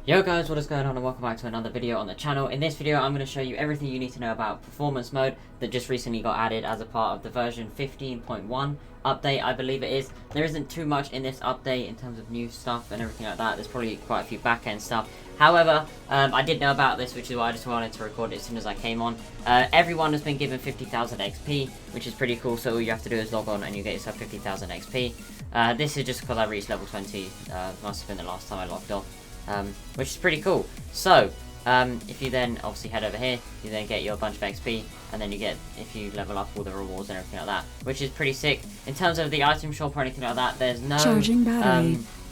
Yo guys, what is going on and welcome back to another video on the channel. In this video I'm going to show you everything you need to know about performance mode that just recently got added as a part of the version 15.1 update, I believe it is. There isn't too much in this update in terms of new stuff and everything like that. There's probably quite a few back-end stuff. However, I did know about this, which is why I just wanted to record it as soon as I came on. Everyone has been given 50,000 XP, which is pretty cool, so all you have to do is log on and you get yourself 50,000 XP. This is just because I reached level 20, must have been the last time I logged off. Which is pretty cool. So, if you then obviously head over here, you then get your bunch of XP, and then you get, if you level up, all the rewards and everything like that, which is pretty sick. In terms of the item shop or anything like that, there's no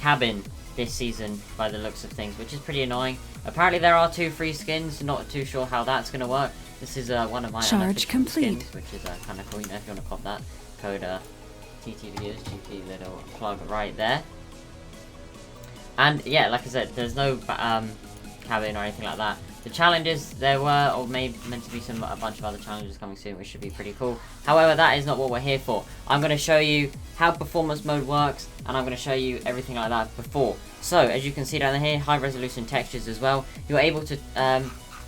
cabin this season by the looks of things, which is pretty annoying. Apparently there are 2 free skins, not too sure how that's going to work. This is one of my unofficial skins, which is kind of cool, you know, if you want to pop that code TT videos, GP little plug right there. And yeah, like I said, there's no cabin or anything like that. The challenges, there were, or meant to be a bunch of other challenges coming soon, which should be pretty cool. However, that is not what we're here for. I'm going to show you how performance mode works, and I'm going to show you everything like that before. So, as you can see down here, high resolution textures as well. You're able to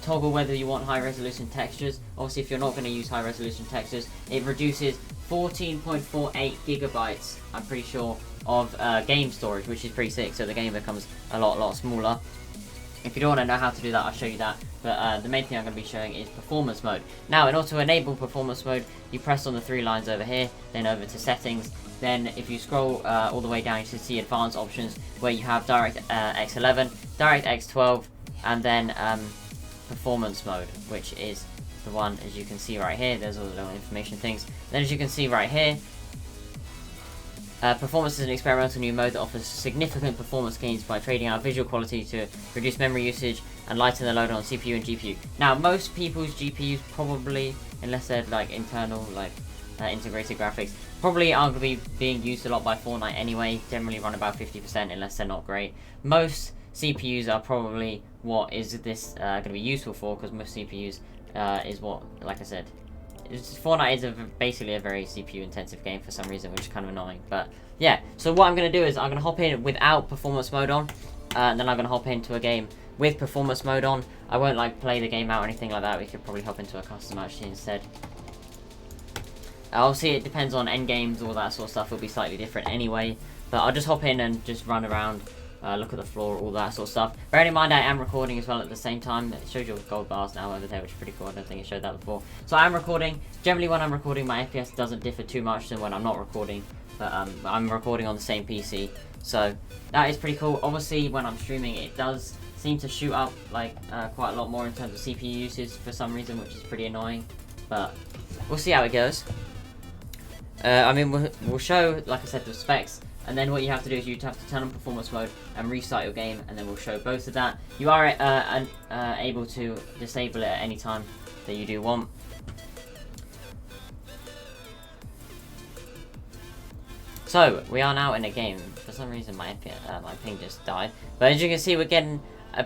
toggle whether you want high resolution textures. Obviously, if you're not going to use high resolution textures, it reduces 14.48 gigabytes, I'm pretty sure, of game storage, which is pretty sick, so the game becomes a lot smaller. If you don't want to know how to do that, I'll show you that, but the main thing I'm going to be showing is performance mode. Now, in order to enable performance mode, you press on the 3 lines over here, then over to settings, then if you scroll all the way down, you should see advanced options, where you have DirectX 11, DirectX 12, and then performance mode, which is the one, as you can see right here. There's all the little information things. Then as you can see right here, performance is an experimental new mode that offers significant performance gains by trading out visual quality to reduce memory usage and lighten the load on CPU and GPU. Now, most people's GPUs probably, unless they're like internal, like integrated graphics, probably are going to be being used a lot by Fortnite anyway. Generally run about 50% unless they're not great. Most CPUs are probably what is this going to be useful for, because most CPUs is what, like I said, Fortnite is basically a very CPU intensive game for some reason, which is kind of annoying. But yeah, so what I'm going to do is I'm going to hop in without performance mode on, and then I'm going to hop into a game with performance mode on. I won't like play the game out or anything like that. We could probably hop into a custom actually instead. Obviously it depends on end games, all that sort of stuff will be slightly different anyway, but I'll just hop in and just run around, look at the floor, all that sort of stuff. Bearing in mind I am recording as well at the same time. It shows your gold bars now over there, which is pretty cool. I don't think it showed that before. So I am recording. Generally when I'm recording, my FPS doesn't differ too much than when I'm not recording, but I'm recording on the same PC, so that is pretty cool. Obviously when I'm streaming, it does seem to shoot up like quite a lot more in terms of CPU usage for some reason, which is pretty annoying, but we'll see how it goes. I mean, we'll show, like I said, the specs, and then what you have to do is you have to turn on performance mode and restart your game, and then we'll show both of that. You are able to disable it at any time that you do want. So, we are now in a game. For some reason my ping just died, but as you can see, we're getting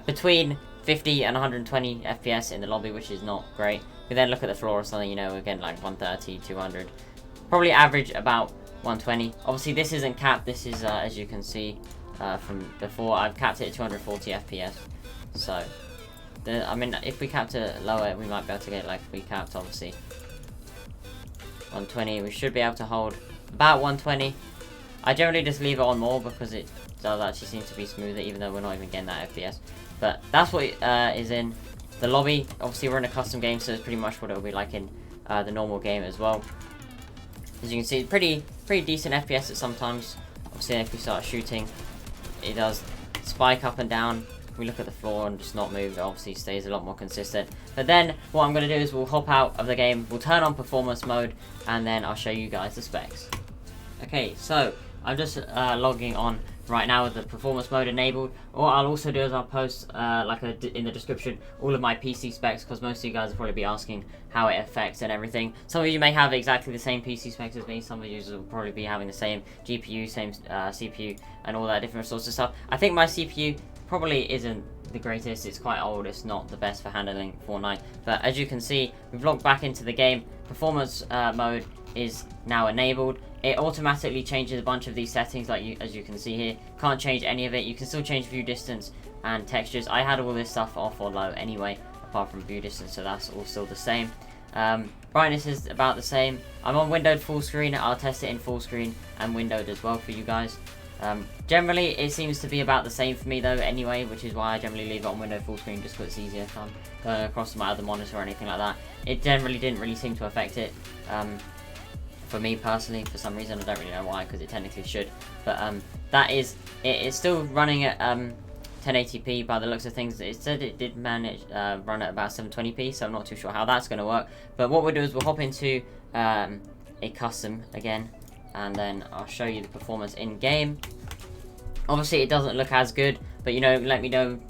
between 50 and 120 FPS in the lobby, which is not great. We then look at the floor or something, you know, we're getting like 130, 200. Probably average about 120. Obviously this isn't capped, this is as you can see from before, I've capped it at 240 FPS. So I mean, if we capped it lower, we might be able to get, like, we capped obviously 120, we should be able to hold about 120. I generally just leave it on more because it does actually seem to be smoother, even though we're not even getting that FPS. But that's what is in the lobby. Obviously we're in a custom game, so it's pretty much what it'll be like in the normal game as well. As you can see, pretty decent FPS at sometimes. Obviously, if we start shooting, it does spike up and down. If we look at the floor and just not move, it obviously stays a lot more consistent. But then, what I'm going to do is we'll hop out of the game, we'll turn on performance mode, and then I'll show you guys the specs. Okay, so I'm just logging on right now with the performance mode enabled. What I'll also do is I'll post in the description all of my PC specs, because most of you guys will probably be asking how it affects and everything. Some of you may have exactly the same PC specs as me, some of you will probably be having the same GPU, same CPU, and all that different sorts of stuff. I think my CPU probably isn't the greatest, it's quite old, it's not the best for handling Fortnite, but as you can see, we've logged back into the game. Performance mode is now enabled. It automatically changes a bunch of these settings, like as you can see here. Can't change any of it. You can still change view distance and textures. I had all this stuff off or low anyway, apart from view distance, so that's all still the same. Brightness is about the same. I'm on windowed full screen. I'll test it in full screen and windowed as well for you guys. Generally, it seems to be about the same for me though anyway, which is why I generally leave it on windowed full screen just because it's easier if I'm going across to my other monitor or anything like that. It generally didn't really seem to affect it. For me personally, for some reason, I don't really know why, because it technically should. But that is, it's still running at 1080p by the looks of things. It said it did manage run at about 720p, so I'm not too sure how that's going to work. But what we'll do is we'll hop into a custom again, and then I'll show you the performance in game. Obviously, it doesn't look as good, but you know, let me know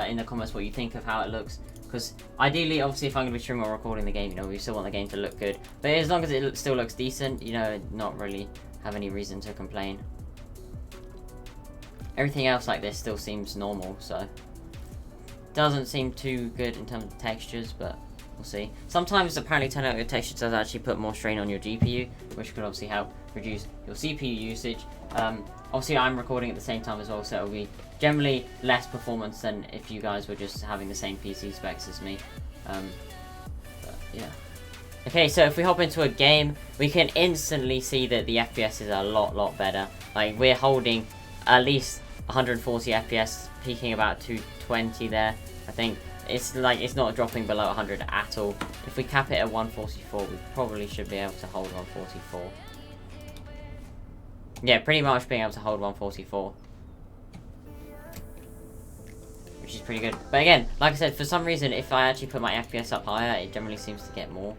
in the comments what you think of how it looks. Because ideally, obviously, if I'm going to be streaming or recording the game, you know, we still want the game to look good. But as long as it still looks decent, you know, not really have any reason to complain. Everything else like this still seems normal, so doesn't seem too good in terms of textures, but we'll see. Sometimes apparently turning out your textures does actually put more strain on your GPU, which could obviously help reduce your CPU usage. Obviously, I'm recording at the same time as well, so it'll be generally less performance than if you guys were just having the same PC specs as me. But yeah. Okay, so if we hop into a game, we can instantly see that the FPS is a lot better. Like, we're holding at least 140 FPS, peaking about 220 there. I think it's like it's not dropping below 100 at all. If we cap it at 144, we probably should be able to hold 144. Yeah, pretty much being able to hold 144. Which is pretty good. But again, like I said, for some reason, if I actually put my FPS up higher, it generally seems to get more.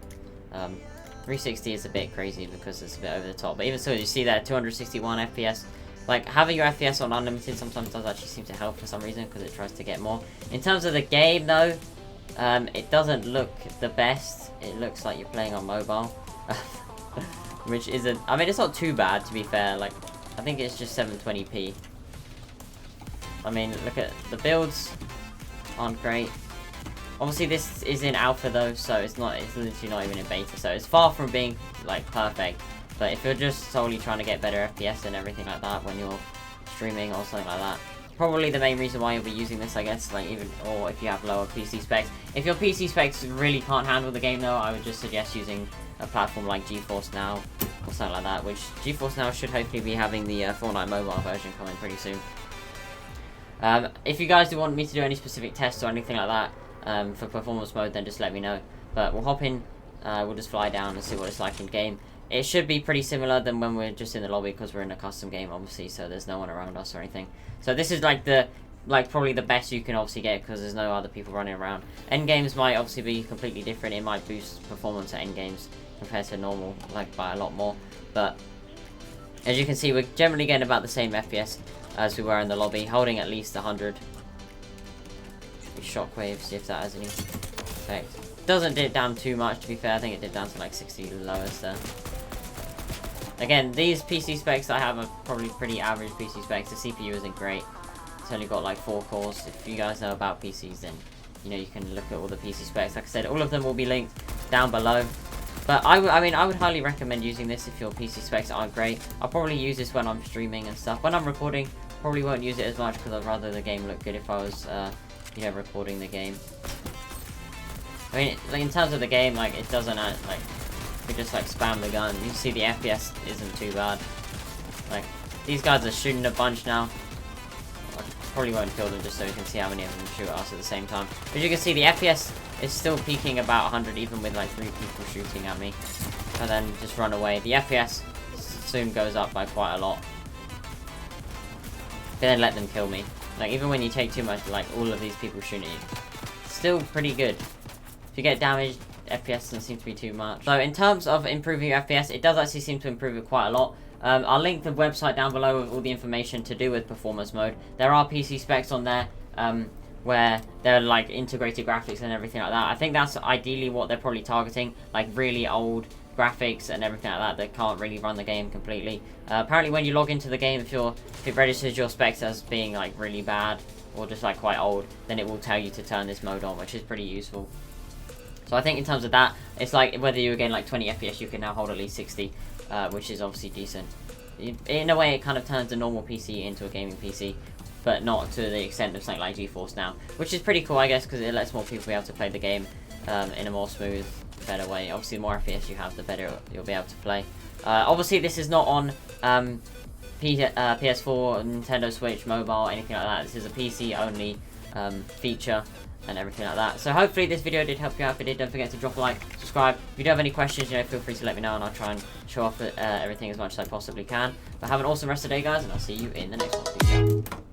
360 is a bit crazy because it's a bit over the top. But even so, you see that 261 FPS. Like, having your FPS on unlimited sometimes does actually seem to help for some reason, because it tries to get more. In terms of the game, though, it doesn't look the best. It looks like you're playing on mobile. Which isn't... I mean, it's not too bad, to be fair. Like, I think it's just 720p. I mean, look at... The builds aren't great. Obviously, this is in alpha, though, so it's literally not even in beta. So, it's far from being, like, perfect. But if you're just solely trying to get better FPS and everything like that when you're streaming or something like that, probably the main reason why you'll be using this, I guess, like or if you have lower PC specs. If your PC specs really can't handle the game though, I would just suggest using a platform like GeForce Now or something like that, which GeForce Now should hopefully be having the Fortnite mobile version coming pretty soon. If you guys do want me to do any specific tests or anything like that for performance mode, then just let me know. But we'll hop in, we'll just fly down and see what it's like in game. It should be pretty similar than when we're just in the lobby, because we're in a custom game, obviously, so there's no one around us or anything. So this is like probably the best you can obviously get, because there's no other people running around. End games might obviously be completely different. It might boost performance at end games compared to normal, like by a lot more. But as you can see, we're generally getting about the same FPS as we were in the lobby, holding at least 100. Shockwave, see if that has any effect. Doesn't dip down too much, to be fair. I think it did down to like 60 lowest there. Again, these PC specs I have are probably pretty average PC specs. The CPU isn't great. It's only got like 4 cores. If you guys know about PCs, then you know you can look at all the PC specs. Like I said, all of them will be linked down below. But I mean, I would highly recommend using this if your PC specs aren't great. I'll probably use this when I'm streaming and stuff. When I'm recording, probably won't use it as much, because I'd rather the game look good if I was, you know, recording the game. I mean, like in terms of the game, like it doesn't like. We just like spam the gun. You can see the FPS isn't too bad. Like, these guys are shooting a bunch now. I probably won't kill them just so you can see how many of them shoot at us at the same time. But you can see the FPS is still peaking about 100, even with like 3 people shooting at me. And then just run away. The FPS soon goes up by quite a lot. But then let them kill me. Like, even when you take too much, like all of these people shooting at you, still pretty good. If you get damaged, FPS doesn't seem to be too much. So in terms of improving your FPS, it does actually seem to improve it quite a lot. I'll link the website down below with all the information to do with performance mode. There are PC specs on there where they're like integrated graphics and everything like that. I think that's ideally what they're probably targeting, like really old graphics and everything like that can't really run the game completely. Apparently when you log into the game, if it registers your specs as being like really bad or just like quite old, then it will tell you to turn this mode on, which is pretty useful. So I think in terms of that, it's like whether you were getting like 20 FPS, you can now hold at least 60, which is obviously decent. In a way, it kind of turns a normal PC into a gaming PC. but not to the extent of something like GeForce Now, which is pretty cool, I guess, because it lets more people be able to play the game in a more smooth, better way. Obviously, the more FPS you have, the better you'll be able to play. Obviously, this is not on PS4, Nintendo Switch, mobile, anything like that. This is a PC-only feature and everything like that. So hopefully this video did help you out. If it did, don't forget to drop a like, subscribe. If you do have any questions, feel free to let me know, and I'll try and show off everything as much as I possibly can. But have an awesome rest of the day, guys, and I'll see you in the next one. Peace out.